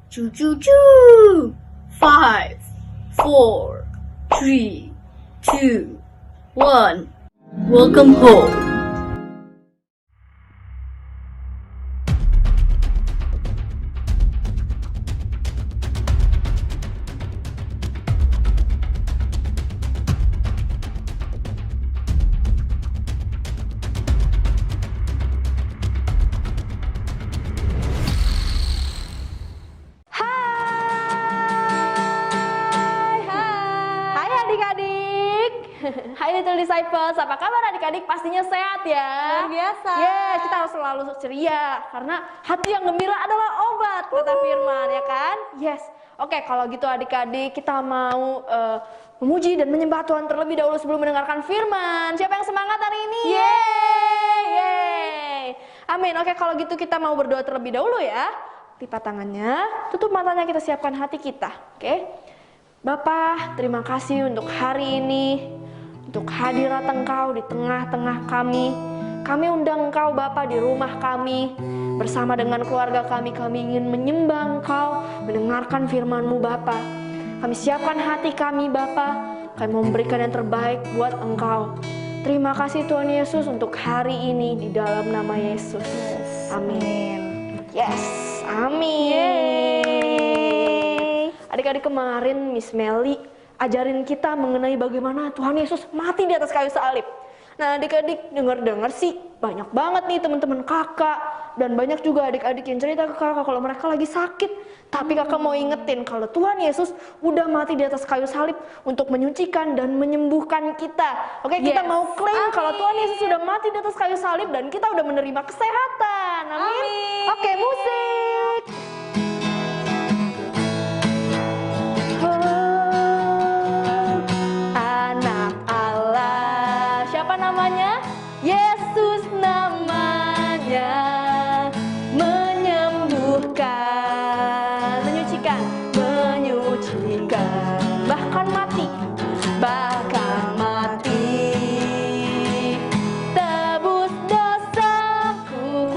Choo choo choo! 5, 4, 3, 2, 1. Welcome home. Hai adik-adik. Hai Little Disciples, apa kabar adik-adik? Pastinya sehat ya. Luar biasa. Yes, kita harus selalu ceria karena hati yang gembira adalah obat, kata firman ya kan? Yes. Oke, kalau gitu adik-adik kita mau memuji dan menyembah Tuhan terlebih dahulu sebelum mendengarkan firman. Siapa yang semangat hari ini? Yeay. Amin. Oke, kalau gitu kita mau berdoa terlebih dahulu ya. Lipat tangannya, tutup matanya, kita siapkan hati kita. Oke. Bapa, terima kasih untuk hari ini, untuk hadirat Engkau di tengah-tengah kami. Kami undang Engkau Bapa di rumah kami, bersama dengan keluarga kami ingin menyembah Engkau, mendengarkan firman-Mu Bapa. Kami siapkan hati kami Bapa, kami memberikan yang terbaik buat Engkau. Terima kasih Tuhan Yesus untuk hari ini di dalam nama Yesus. Amin. Yes, amin. Adik-adik, kemarin Miss Melly ajarin kita mengenai bagaimana Tuhan Yesus mati di atas kayu salib. Nah adik-adik dengar-dengar sih banyak banget nih teman-teman kakak, dan banyak juga adik-adik yang cerita ke kakak kalau mereka lagi sakit. Tapi kakak mau ingetin kalau Tuhan Yesus udah mati di atas kayu salib untuk menyucikan dan menyembuhkan kita. Oke, kita mau klaim kalau Tuhan Yesus sudah mati di atas kayu salib dan kita udah menerima kesehatan. Amin. Oke, musik. Anak Allah, siapa namanya? Yesus namanya, menyembuhkan, menyucikan, bahkan mati, tebus dosaku,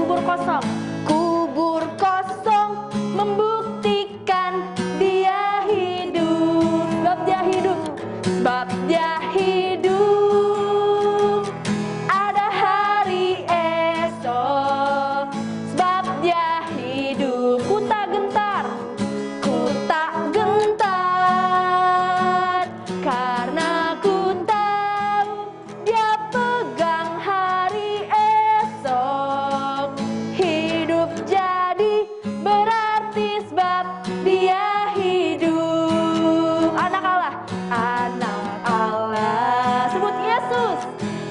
kubur kosong, membuktikan dia hidup, sebab dia hidup, ada hari esok, sebab dia hidup, ku tak gentar, karena ku tahu dia pegang hari esok, hidup jadi berarti sebab dia hidup. Anak Allah, sebut Yesus.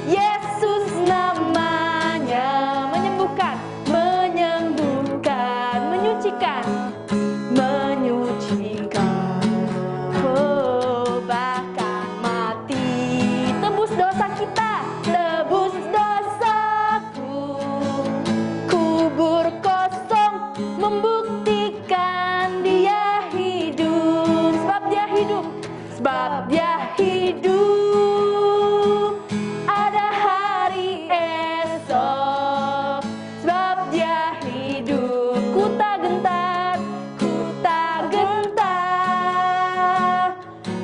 Yesus namanya, menyembuhkan, menyucikan, oh, bahkan mati, tebus dosa kita, tebus dosaku, kubur kosong, membuktikan dia hidup, sebab dia hidup, ada hari esok, sebab dia hidup, ku tak gentar,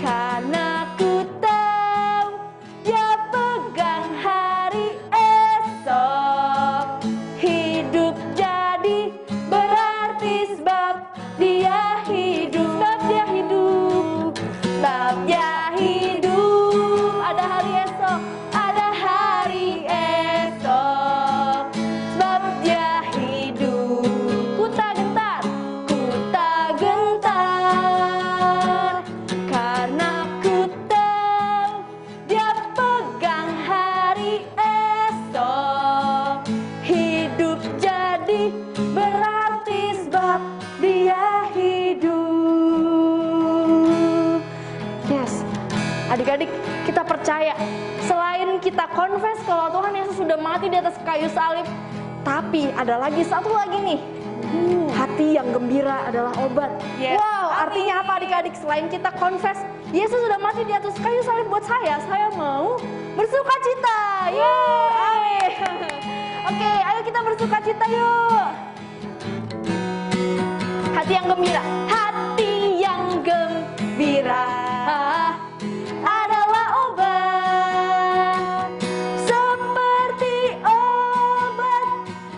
karena ku tahu dia pegang hari esok, hidup jadi berarti sebab dia hidup, ada hari esok, sebab dia hidup, ku tak gentar, karena ku tahu dia pegang hari esok, hidup jadi berarti sebab dia hidup. Yes, adik-adik, kita percaya selain kita confess kalau Tuhan Yesus sudah mati di atas kayu salib, tapi ada lagi satu lagi nih. Hati yang gembira adalah obat. Yes. Wow, artinya apa adik-adik? Selain kita confess Yesus sudah mati di atas kayu salib buat saya mau bersuka cita. Yeay. Oke, ayo kita bersuka cita yuk. Hati yang gembira. Hati yang gembira adalah obat, seperti obat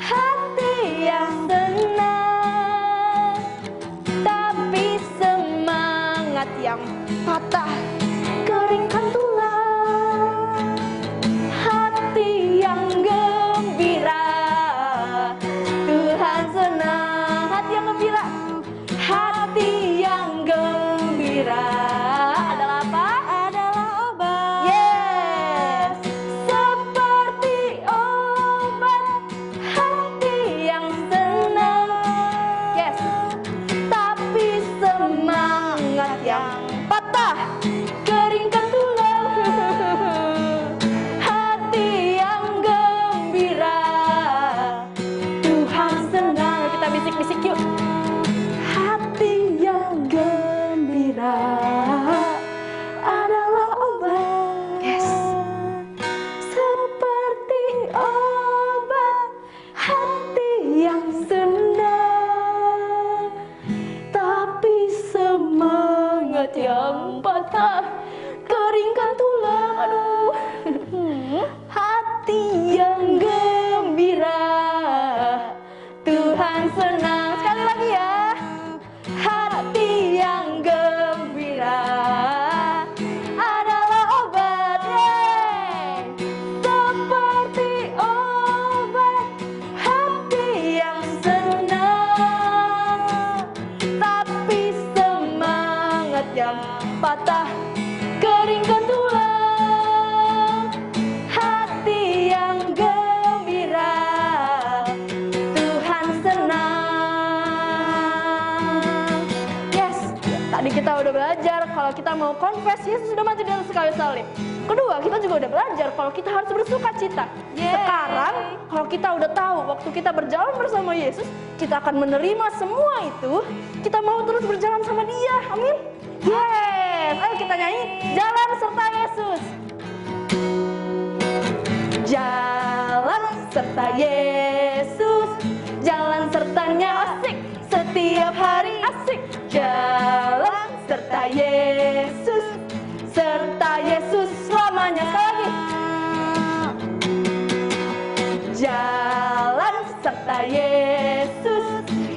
hati yang senang. Tapi semangat yang patah keringkan tulang. Hati yang gembira Tuhan senang. Hati yang gembira, hati yang gembira adalah apa? Adalah obat. Yes, seperti obat hati yang senang. Yes, tapi semangat yang patah keringkan tulang. Hati yang gembira Tuhan senang. Kita bisik-bisik yuk. Hati yang gembira adalah obat. Yes, seperti obat hati yang senang, tapi semangat yang patah keringkan tulang. Aduh. Hati yang gembira Tuhan senang. Sekali lagi ya. Hati yang gembira adalah obat. Yeay. Seperti obat hati yang senang, tapi semangat yang patah keringkan tulang. Hati yang gembira Tuhan senang. Yes, tadi kita udah belajar kalau kita mau confess Yesus sudah mati di atas kayu salib. Kedua, kita juga udah belajar kalau kita harus bersuka cita. Sekarang, kalau kita udah tahu waktu kita berjalan bersama Yesus, kita akan menerima semua itu. Kita mau terus berjalan sama Dia. Amin. Yes, ayo kita nyanyi Jalan Serta Yesus. Jalan serta Yesus, jalan sertanya asik setiap hari. Asik. Jalan serta Yesus, serta Yesus selamanya. Sekali lagi. Jalan serta Yesus,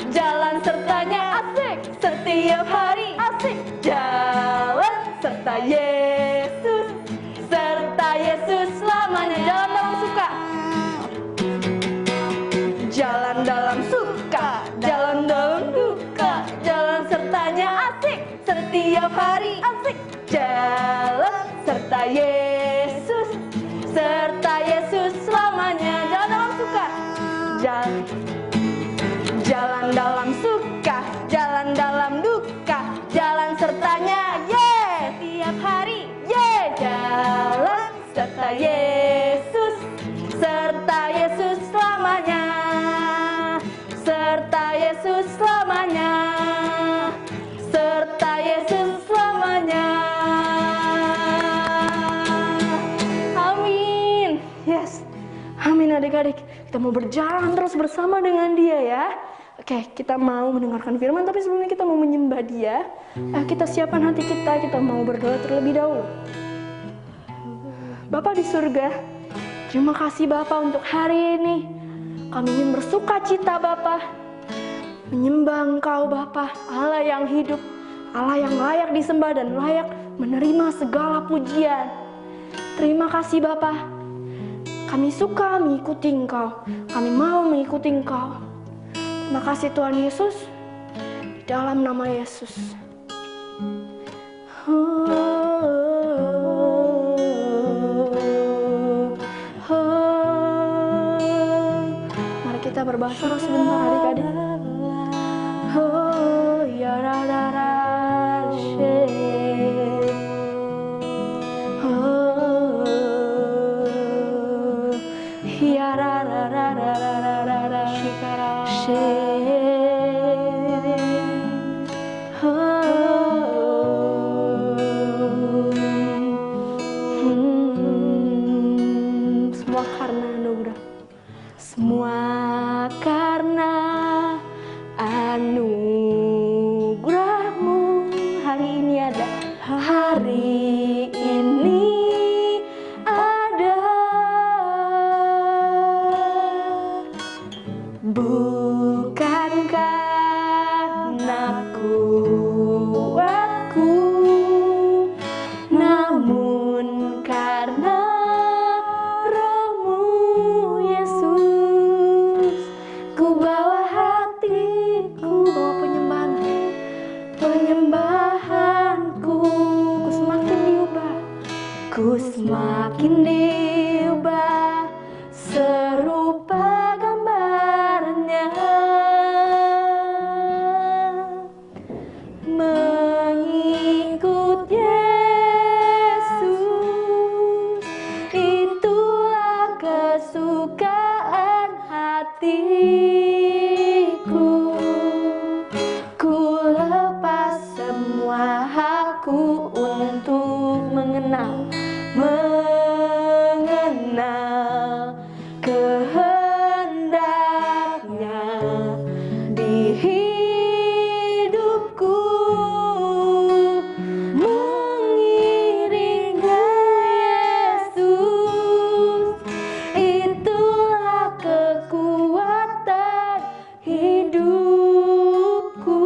jalan sertanya asik setiap hari. Asik. Jalan serta Yesus, serta Yesus selamanya. Jalan dalam suka, jalan dalam suka, jalan dalam duka, jalan sertanya asik setiap hari. Asik. Jalan serta Yesus, serta Yesus selamanya. Jalan dalam suka, jalan dalam suka, jalan dalam duka, jalan sertanya tiap hari. Jalan serta Yesus, serta Yesus selamanya, serta Yesus selamanya, serta Yesus selamanya. Amin. Yes. Amin adik-adik. Kita mau berjalan terus bersama dengan Dia ya. Oke, kita mau mendengarkan firman, tapi sebelumnya kita mau menyembah Dia. Kita siapkan hati kita mau berdoa terlebih dahulu. Bapa di surga, terima kasih Bapa untuk hari ini. Kami ingin bersuka cita Bapa, menyembah Engkau Bapa, Allah yang hidup, Allah yang layak disembah dan layak menerima segala pujian. Terima kasih Bapa. Kami suka mengikuti Engkau, kami mau mengikuti Engkau. Terima kasih Tuhan Yesus, di dalam nama Yesus. Mari kita berbahasa roh sebentar adik-adik. Ya ra ra ra she. Ya ra ra ra ra ra ra ra she. Semua karena anugerah, semua karena nak kuatku, namun karena Roh-Mu Yesus, ku bawa hatiku, bawa penyembahanku, ku semakin diubah serupa gambarnya, mengikut Yesus, itulah kesukaan hatiku. Ku lepas semua hakku untuk mengenal kehendaknya di hidupku, mengiringnya Yesus, itulah kekuatan hidupku.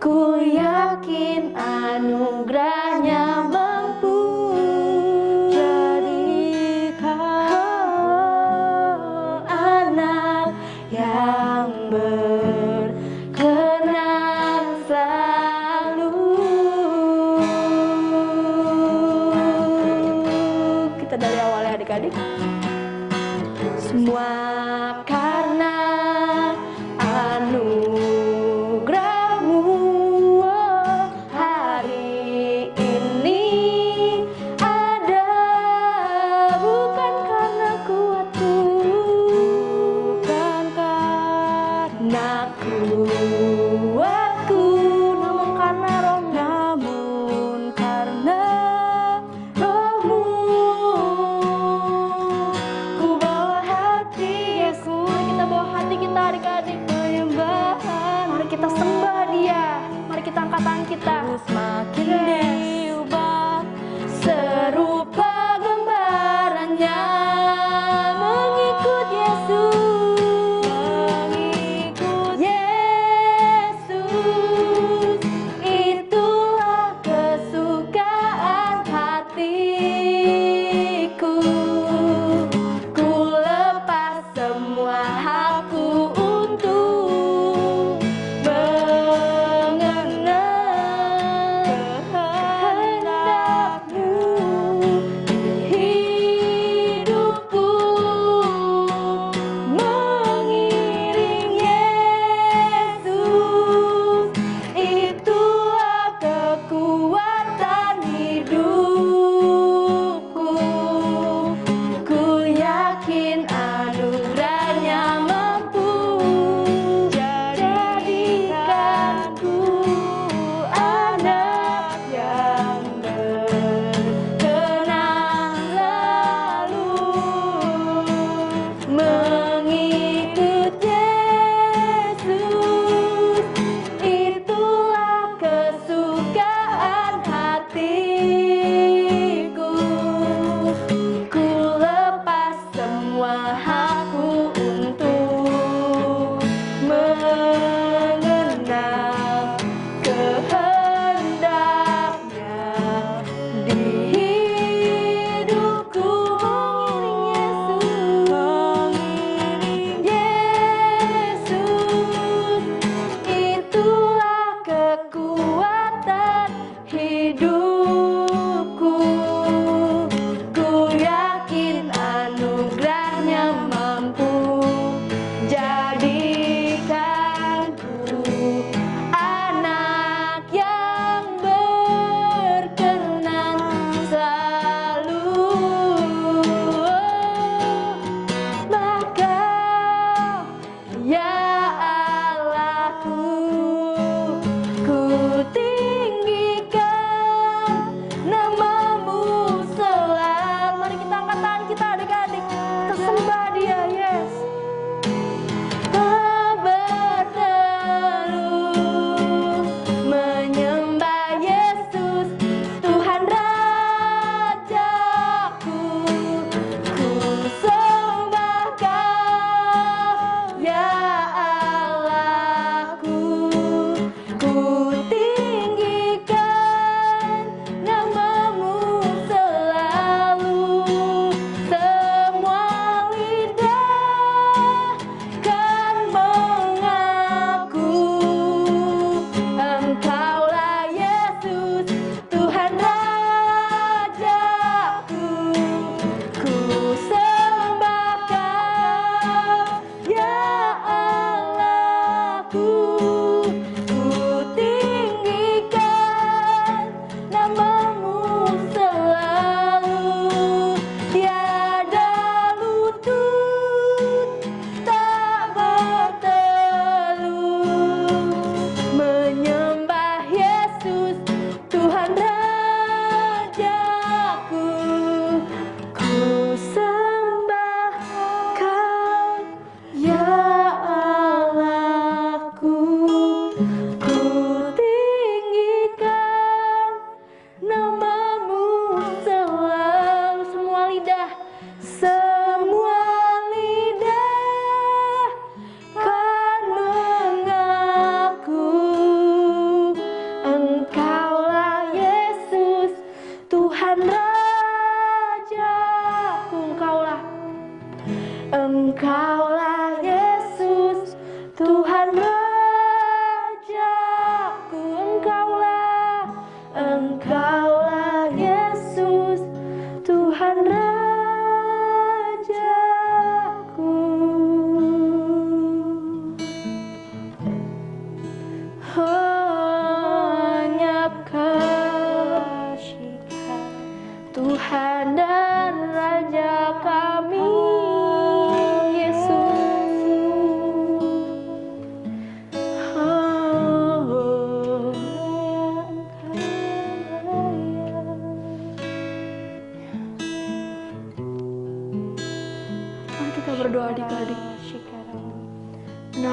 Ku yakin anugerahnya mampu jadikan anak yang berkenan selalu. Kita dari awal ya adik-adik. Semua karena anugerah-Mu, hari ini ada, bukan karena kuatku, bukan karena kuatku, namun karena Roh-Mu. Ku bawa hati Yesus, kita bawa hati kita adik-adik, penyembahan. Mari kita sembah Dia, mari kita angkat tangan kita. Semakin diubah serupa gambarannya, mengikut Yesus, itulah kesukaan hatiku. Ku lepas semua hakku untuk mengenal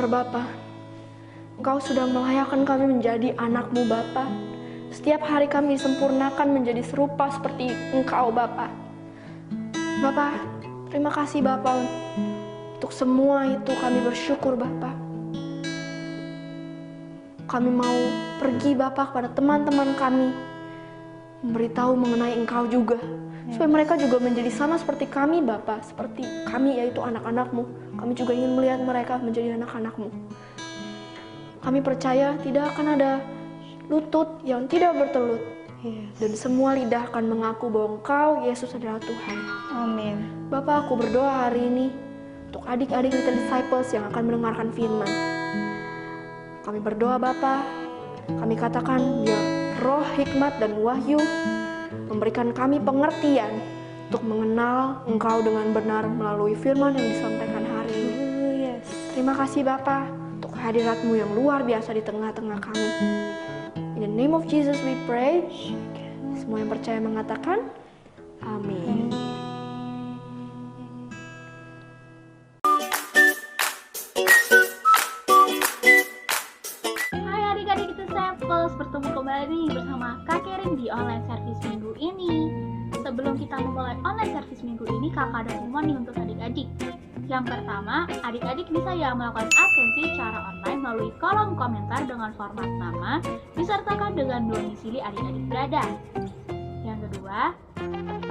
Bapa. Engkau sudah melayakkan kami menjadi anak-Mu Bapa. Setiap hari kami disempurnakan menjadi serupa seperti Engkau Bapa. Bapa, terima kasih Bapa. Untuk semua itu kami bersyukur Bapa. Kami mau pergi Bapa kepada teman-teman kami, memberitahu mengenai Engkau juga, supaya mereka juga menjadi sama seperti kami Bapa, seperti kami yaitu anak-anak-Mu. Kami juga ingin melihat mereka menjadi anak-anak-Mu. Kami percaya tidak akan ada lutut yang tidak bertelut, dan semua lidah akan mengaku bahwa Engkau Yesus adalah Tuhan. Amin. Bapa, aku berdoa hari ini untuk adik-adik Little Disciples yang akan mendengarkan firman. Kami berdoa Bapa, kami katakan biar roh hikmat dan wahyu memberikan kami pengertian untuk mengenal Engkau dengan benar melalui firman yang disampaikan hari ini. Terima kasih Bapa untuk hadirat-Mu yang luar biasa di tengah-tengah kami. In the name of Jesus we pray. Semua yang percaya mengatakan amin. Hai adik-adik Disciples, bertemu kembali bersama Kak Kerin di online service minggu ini. Sebelum kita memulai online service minggu ini, kakak ada pengumuman nih untuk adik-adik. Yang pertama, adik-adik bisa ya melakukan absensi secara online melalui kolom komentar dengan format nama disertakan dengan domisili adik-adik berada. Yang kedua,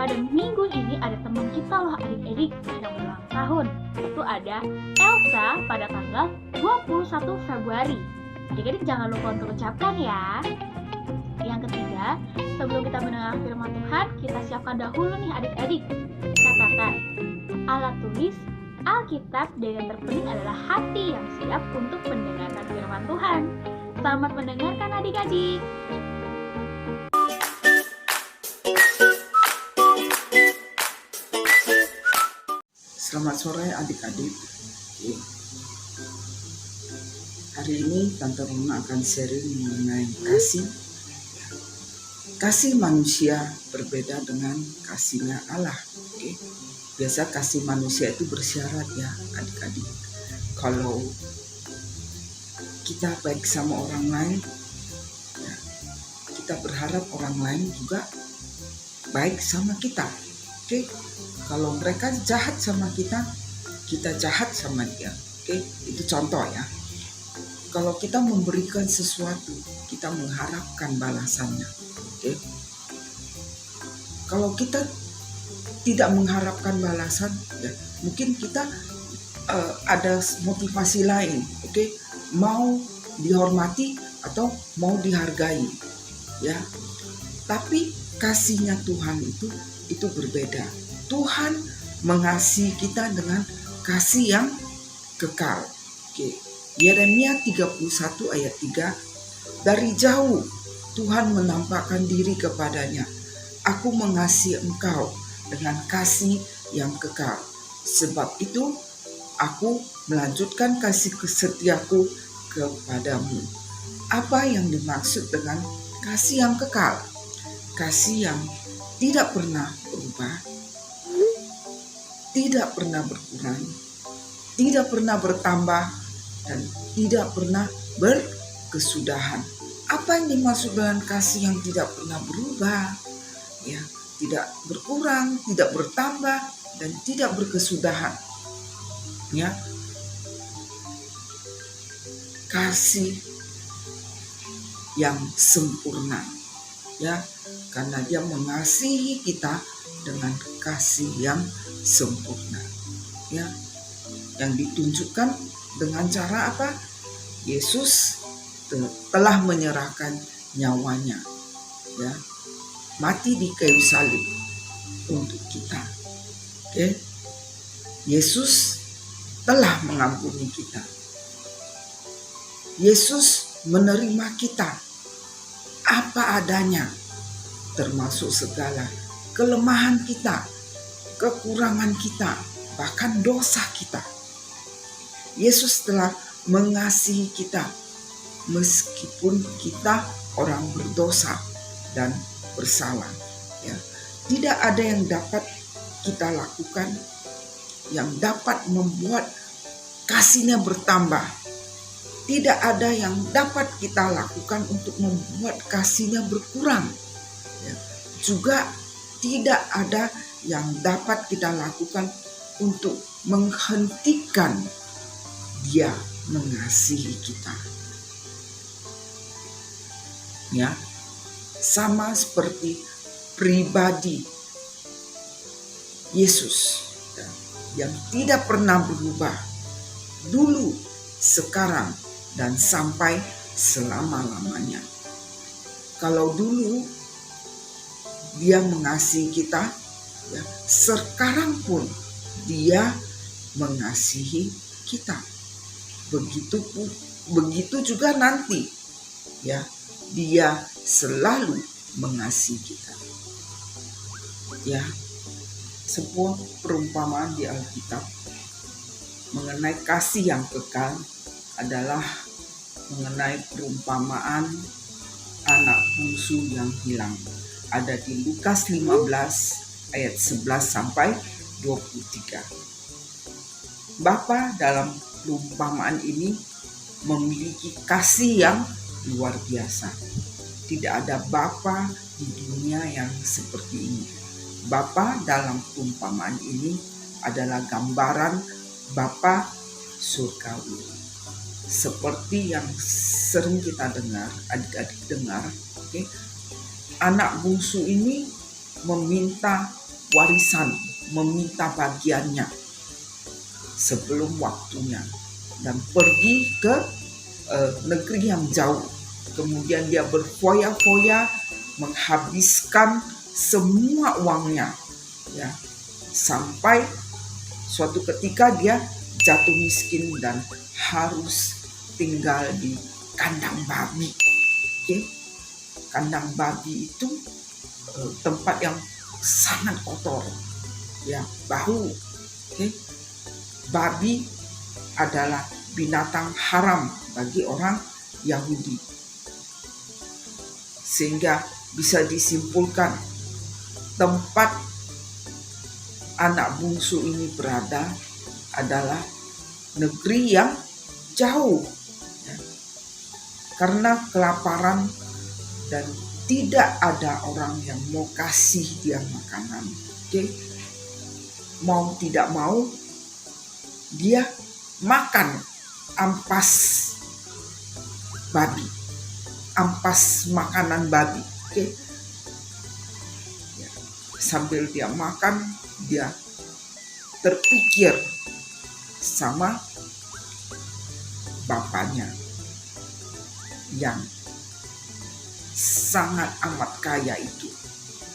pada minggu ini ada teman kita loh adik-adik yang berulang tahun. Itu ada Elsa pada tanggal 21 Februari. Adik-adik jangan lupa untuk ucapkan ya. Yang ketiga, sebelum kita mendengar firman Tuhan, kita siapkan dahulu nih adik-adik catatan, alat tulis, Alkitab, dan yang terpenting adalah hati yang siap untuk mendengarkan firman Tuhan. Selamat mendengarkan adik-adik. Selamat sore adik-adik. Hari ini Tante Rona akan sharing mengenai kasih. Kasih manusia berbeda dengan kasihnya Allah. Biasa kasih manusia itu bersyarat ya adik-adik. Kalau kita baik sama orang lain, ya, kita berharap orang lain juga baik sama kita. Kalau mereka jahat sama kita jahat sama dia. Itu contoh ya. Kalau kita memberikan sesuatu, kita mengharapkan balasannya. Kalau kita tidak mengharapkan balasan, ya, mungkin kita ada motivasi lain, mau dihormati atau mau dihargai, ya. Tapi kasihnya Tuhan itu berbeda. Tuhan mengasihi kita dengan kasih yang kekal. Yeremia 31 ayat 3, dari jauh Tuhan menampakkan diri kepadanya. Aku mengasihi engkau dengan kasih yang kekal. Sebab itu aku melanjutkan kasih setiaku kepadamu. Apa yang dimaksud dengan kasih yang kekal? Kasih yang tidak pernah berubah, tidak pernah berkurang, tidak pernah bertambah, dan tidak pernah berkesudahan. Apa yang dimaksud dengan kasih yang tidak pernah berubah? Ya, tidak berkurang, tidak bertambah, dan tidak berkesudahan. Ya, kasih yang sempurna. Ya, karena Dia mengasihi kita dengan kasih yang sempurna. Ya, yang ditunjukkan dengan cara apa? Yesus telah menyerahkan nyawanya, ya, mati di kayu salib untuk kita. Yesus telah mengampuni kita. Yesus menerima kita apa adanya, termasuk segala kelemahan kita, kekurangan kita, bahkan dosa kita. Yesus telah mengasihi kita meskipun kita orang berdosa dan bersalah. Ya. Tidak ada yang dapat kita lakukan yang dapat membuat kasihnya bertambah tidak ada yang dapat kita lakukan untuk membuat kasihnya berkurang. Ya. Juga tidak ada yang dapat kita lakukan untuk menghentikan dia mengasihi kita. Ya, sama seperti pribadi Yesus yang tidak pernah berubah dulu, sekarang, dan sampai selama-lamanya. Kalau dulu dia mengasihi kita, ya, sekarang pun dia mengasihi kita. Begitu juga nanti, ya, dia selalu mengasihi kita. Ya, sebuah perumpamaan di Alkitab mengenai kasih yang kekal adalah mengenai perumpamaan anak bungsu yang hilang. Ada di Lukas 15 ayat 11 sampai 23. Bapa dalam perumpamaan ini memiliki kasih yang luar biasa. Tidak ada bapa di dunia yang seperti ini. Bapa dalam perumpamaan ini adalah gambaran Bapa surgawi. Seperti yang sering kita dengar, adik-adik dengar, okay? Anak bungsu ini meminta warisan, meminta bagiannya sebelum waktunya dan pergi ke negeri yang jauh. Kemudian dia berfoya-foya menghabiskan semua uangnya, ya, sampai suatu ketika dia jatuh miskin dan harus tinggal di kandang babi. Okay? Kandang babi itu tempat yang sangat kotor, ya, bau. Okay? Babi adalah binatang haram bagi orang Yahudi, sehingga bisa disimpulkan tempat anak bungsu ini berada adalah negeri yang jauh, ya, karena kelaparan dan tidak ada orang yang mau kasih dia makanan. Okay? Mau tidak mau dia makan ampas babi, ampas makanan babi. Okay? Ya. Sambil dia makan, dia terpikir sama bapaknya yang sangat amat kaya itu,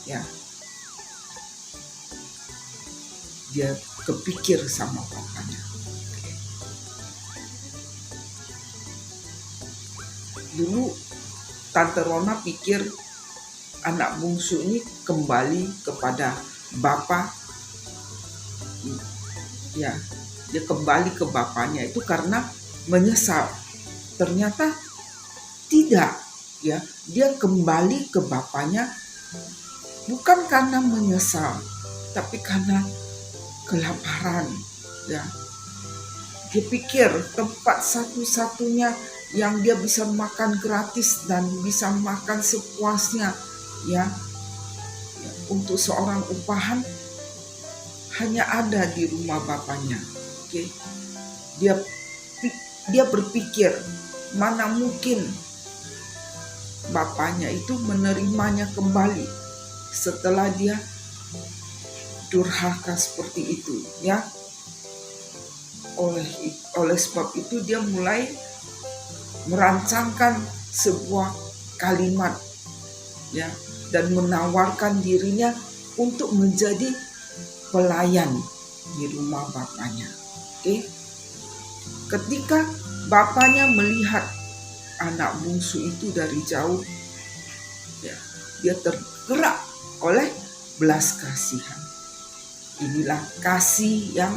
ya. Dia kepikir sama bapaknya. Dulu Tante Rona pikir anak bungsu ini kembali kepada bapak, ya, dia kembali ke bapaknya itu karena menyesal. Ternyata tidak, ya, dia kembali ke bapaknya bukan karena menyesal, tapi karena kelaparan, ya. Dia pikir tempat satu-satunya yang dia bisa makan gratis dan bisa makan sepuasnya, ya, untuk seorang upahan hanya ada di rumah bapaknya. Okay? Dia berpikir mana mungkin bapaknya itu menerimanya kembali setelah dia durhaka seperti itu, ya. Oleh sebab itu dia mulai merancangkan sebuah kalimat, ya, dan menawarkan dirinya untuk menjadi pelayan di rumah bapaknya. Oke. Ketika bapaknya melihat anak bungsu itu dari jauh, ya, dia tergerak oleh belas kasihan. Inilah kasih yang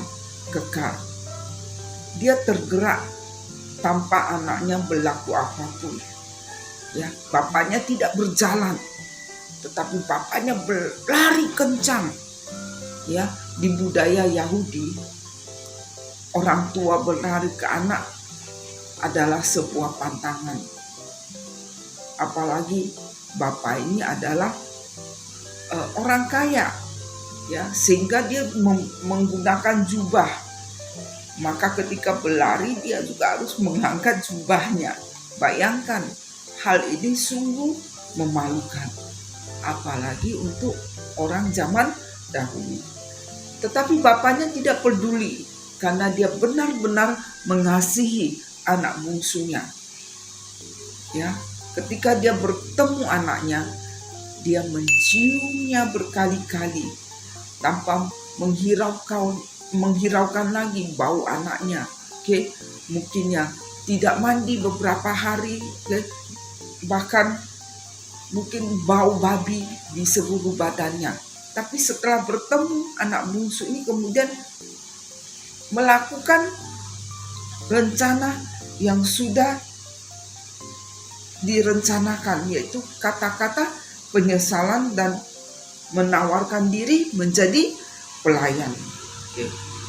kekal. Dia tergerak tanpa anaknya berlaku apapun. Ya, bapaknya tidak berjalan, tetapi bapaknya berlari kencang. Ya, di budaya Yahudi, orang tua berlari ke anak adalah sebuah pantangan. Apalagi Bapak ini adalah orang kaya, ya, sehingga dia menggunakan jubah. Maka ketika berlari dia juga harus mengangkat jubahnya. Bayangkan, hal ini sungguh memalukan, apalagi untuk orang zaman dahulu. Tetapi bapaknya tidak peduli karena dia benar-benar mengasihi anak bungsunya. Ya, ketika dia bertemu anaknya, dia menciumnya berkali-kali tanpa menghiraukan lagi bau anaknya. Mungkinnya tidak mandi beberapa hari, bahkan mungkin bau babi di seluruh badannya. Tapi setelah bertemu anak bungsu ini kemudian melakukan rencana yang sudah direncanakan, yaitu kata-kata penyesalan dan menawarkan diri menjadi pelayan.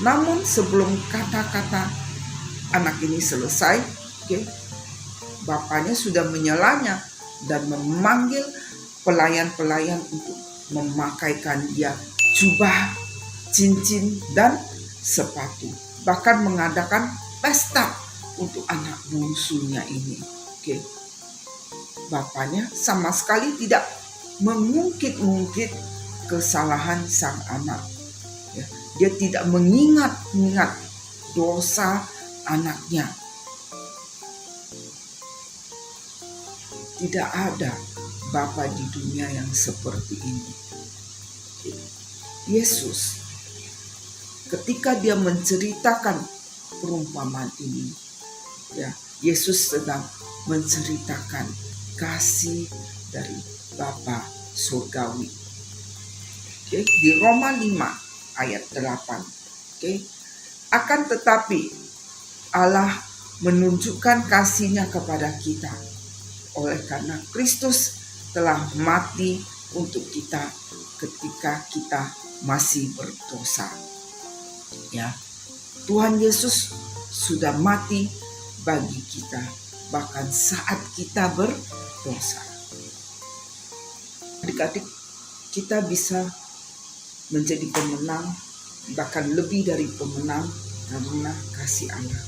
Namun sebelum kata-kata anak ini selesai, bapaknya sudah menyelanya dan memanggil pelayan-pelayan untuk memakaikan dia jubah, cincin, dan sepatu. Bahkan mengadakan pesta untuk anak bungsunya ini. Bapaknya sama sekali tidak mengungkit-ungkit kesalahan sang anak. Dia tidak mengingat dosa anaknya. Tidak ada Bapa di dunia yang seperti ini. Yesus ketika dia menceritakan perumpamaan ini, ya, Yesus sedang menceritakan kasih dari Bapa surgawi. Di Roma 5 ayat 8. Akan tetapi Allah menunjukkan kasih-Nya kepada kita oleh karena Kristus telah mati untuk kita ketika kita masih berdosa. Ya, Tuhan Yesus sudah mati bagi kita bahkan saat kita berdosa. Adik-adik, kita bisa menjadi pemenang, bahkan lebih dari pemenang karena kasih Allah.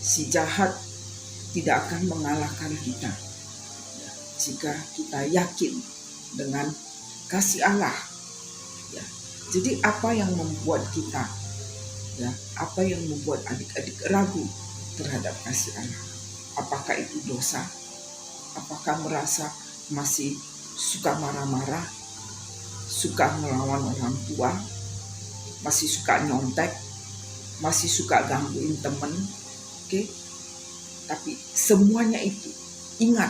Si jahat tidak akan mengalahkan kita jika kita yakin dengan kasih Allah. Ya. Jadi apa yang membuat kita, ya, apa yang membuat adik-adik ragu terhadap kasih Allah? Apakah itu dosa? Apakah merasa masih suka marah-marah, suka melawan orang tua, masih suka nyontek, masih suka gangguin temen? Tapi semuanya itu, ingat,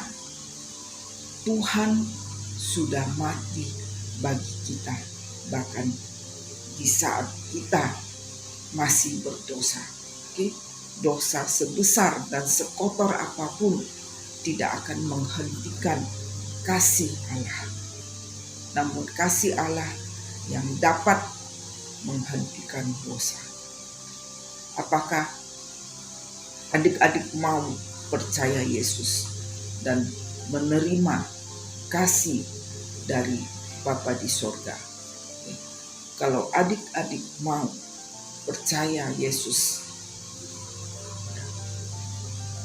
Tuhan sudah mati bagi kita bahkan di saat kita masih berdosa. Dosa sebesar dan sekotor apapun tidak akan menghentikan kasih Allah. Namun kasih Allah yang dapat menghentikan dosa. Apakah adik-adik mau percaya Yesus dan menerima kasih dari Bapa di sorga? Kalau adik-adik mau percaya Yesus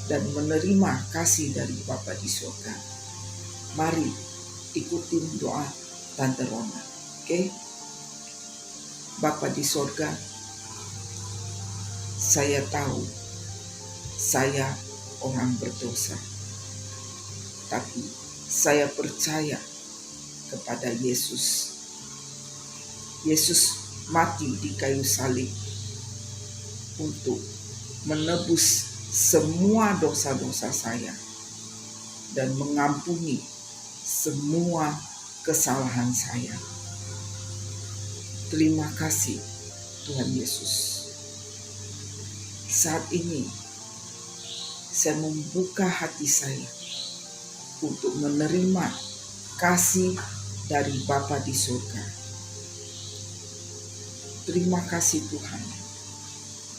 dan menerima kasih dari Bapa di sorga, mari ikutin doa Tante Rona. Bapa di sorga, saya tahu saya orang berdosa, tapi saya percaya kepada Yesus. Yesus mati di kayu salib untuk menebus semua dosa-dosa saya dan mengampuni semua kesalahan saya. Terima kasih Tuhan Yesus. Saat ini saya membuka hati saya untuk menerima kasih dari Bapa di surga. Terima kasih Tuhan.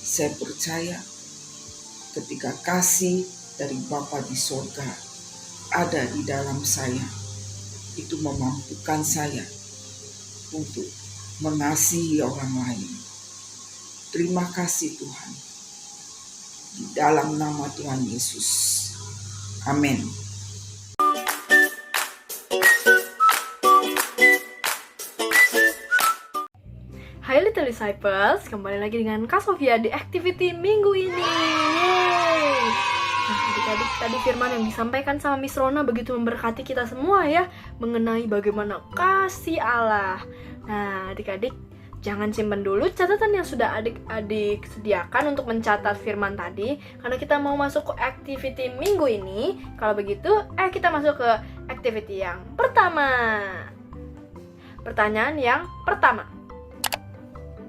Saya percaya ketika kasih dari Bapa di sorga ada di dalam saya, itu memampukan saya untuk mengasihi orang lain. Terima kasih Tuhan. Di dalam nama Tuhan Yesus. Amin. Hai Little Disciples, kembali lagi dengan Kak Sofia di activity minggu ini. Yeay. Nah, adik-adik, tadi firman yang disampaikan sama Miss Rona begitu memberkati kita semua ya, mengenai bagaimana kasih Allah. Nah, adik-adik, jangan simpan dulu catatan yang sudah adik-adik sediakan untuk mencatat firman tadi, karena kita mau masuk ke activity minggu ini. Kalau begitu, kita masuk ke activity yang pertama. Pertanyaan yang pertama.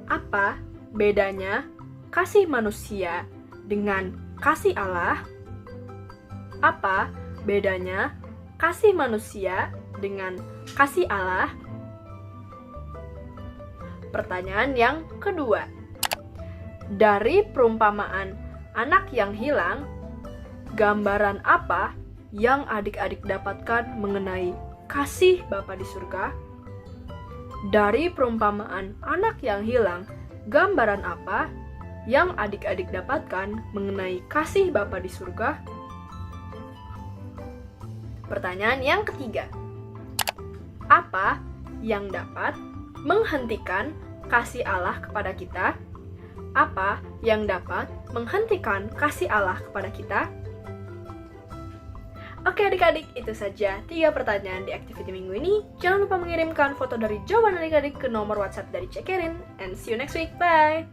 Apa bedanya kasih manusia dengan kasih Allah? Apa bedanya kasih manusia dengan kasih Allah? Pertanyaan yang kedua. Dari perumpamaan anak yang hilang, gambaran apa yang adik-adik dapatkan mengenai kasih Bapa di surga? Dari perumpamaan anak yang hilang, gambaran apa yang adik-adik dapatkan mengenai kasih Bapa di surga? Pertanyaan yang ketiga. Apa yang dapat menghentikan kasih Allah kepada kita? Apa yang dapat menghentikan kasih Allah kepada kita? Oke adik-adik, itu saja 3 pertanyaan di activity minggu ini. Jangan lupa mengirimkan foto dari jawaban adik-adik ke nomor WhatsApp dari Cekerin. And see you next week, bye!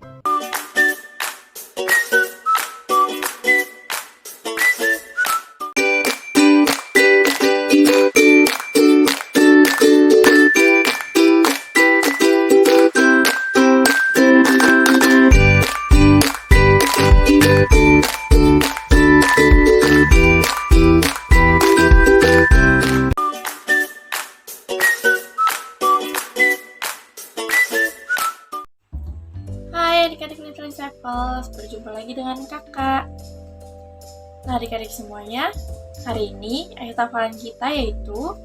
Hai adik-adik Little Disciples, berjumpa lagi dengan kakak. Nah adik-adik semuanya, hari ini ayat hafalan kita yaitu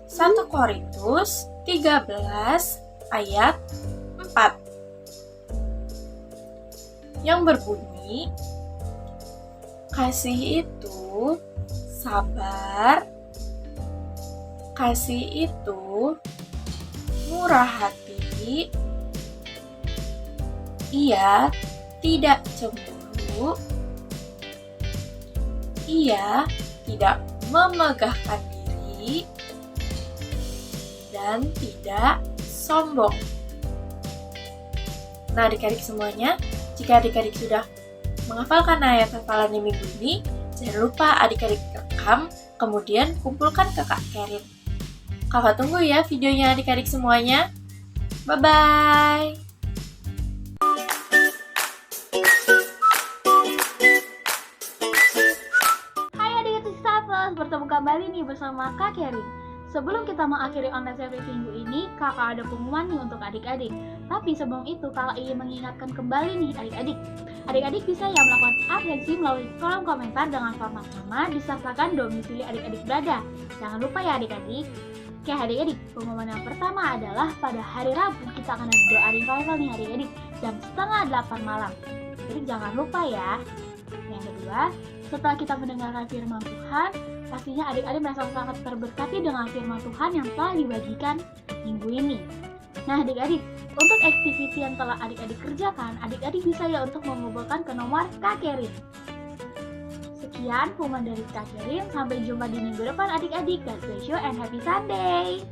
1 Korintus 13 ayat 4 yang berbunyi, kasih itu sabar, kasih itu murah hati, ia tidak cemburu, ia tidak memegahkan diri, dan tidak sombong. Nah adik-adik semuanya, jika adik-adik sudah menghafalkan ayat hafalan di minggu ini, jangan lupa adik-adik rekam, kemudian kumpulkan ke Kak Kerin. Kakak tunggu ya videonya adik-adik semuanya. Bye-bye! Bertemu kembali nih bersama Kak Kerin. Sebelum kita mengakhiri online service minggu ini, kakak ada pengumuman nih untuk adik-adik. Tapi sebelum itu, kakak ingin mengingatkan kembali nih adik-adik. Adik-adik bisa ya melakukan absensi melalui kolom komentar dengan format nama disertakan domisili adik-adik berada. Jangan lupa ya adik-adik. Oke adik-adik, pengumuman yang pertama adalah pada hari Rabu kita akan ada doa revival nih adik-adik jam 7:30 malam. Jadi jangan lupa ya. Yang kedua, setelah kita mendengarkan firman Tuhan, pastinya adik-adik merasa sangat terberkati dengan firman Tuhan yang telah dibagikan minggu ini. Nah adik-adik, untuk activity yang telah adik-adik kerjakan, adik-adik bisa ya untuk mengumpulkan ke nomor Kak Kerin. Sekian pengumuman dari Kak Kerin, sampai jumpa di minggu depan adik-adik. God bless you and happy Sunday!